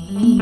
Sorry,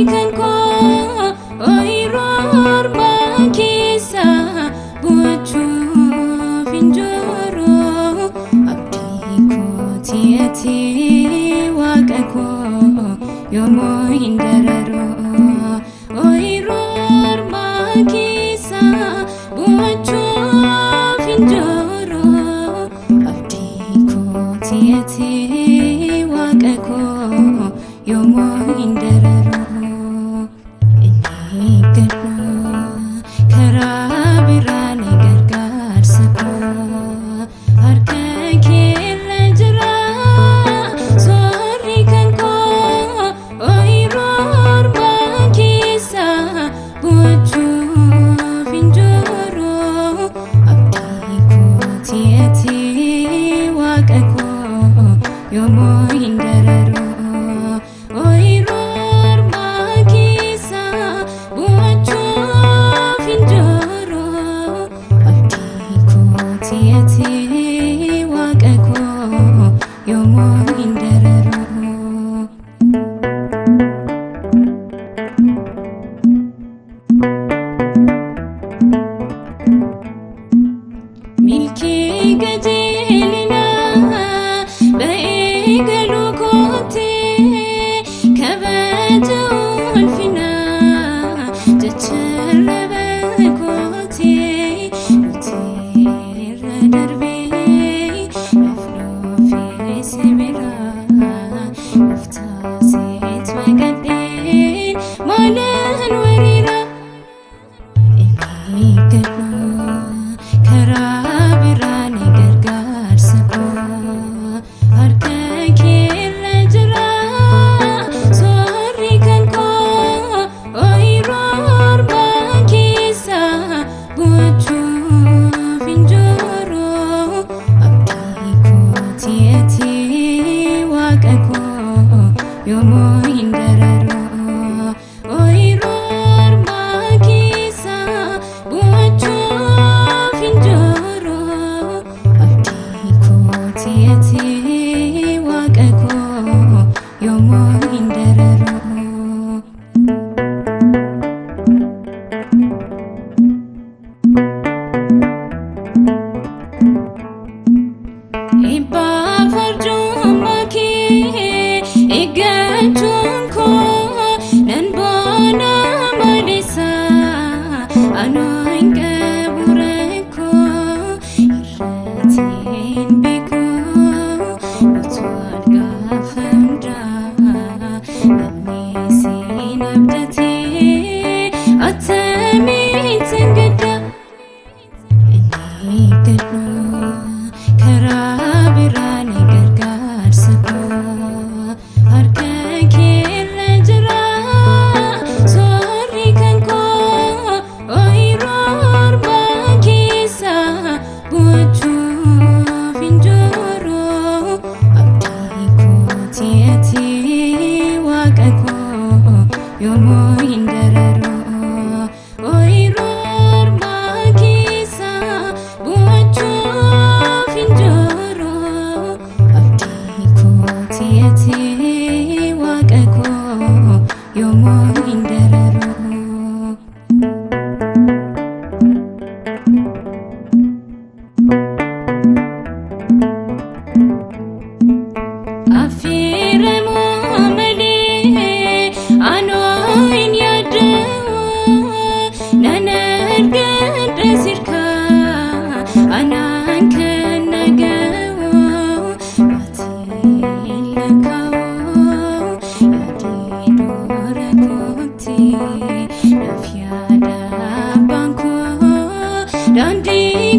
can call, oh,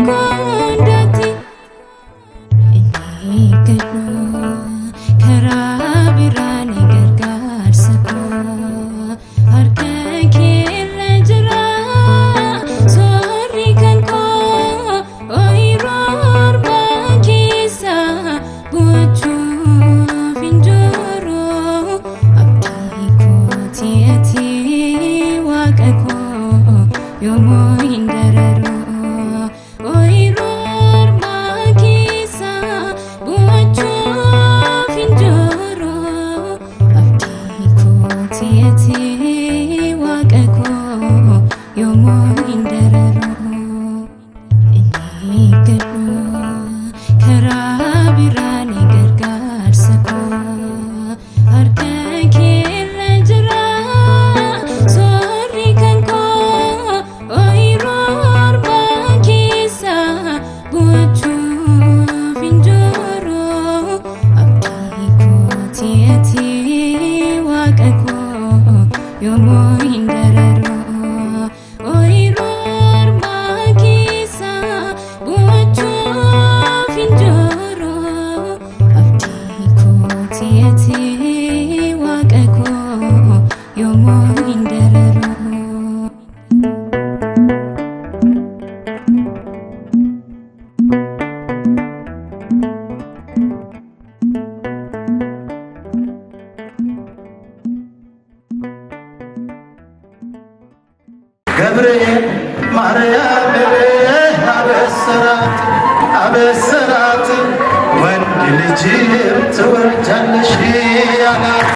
gondati inni gadhu karaa biraan gargaarsa koo harka keerra jira soorri kan koo ooyiruu ormaa keessa buuchuuf hin jiru abdii kooti ati waaqa koo yoomuu hin dararu ooyiruu ormaa keessa buuchuuf hin jiru abdii kooti ati waaqa koo yoomuu hin dararu inni gadhu karaa biraan gargaarsa koo harka keerra jira soorri kan koo ooyiruu ormaa keessa buuchuuf hin jiru abdii kooti ati waaqa koo yoomuu hin dararu ooyiruu ormaa keessa buuchuuf hin jiru abdii kooti ati waaqa koo yoomuu hin dararu. ገብርኤል ማርያም አበሰራት አበሰራት ወንድ ልጅም ትወልጃለሽ አላት።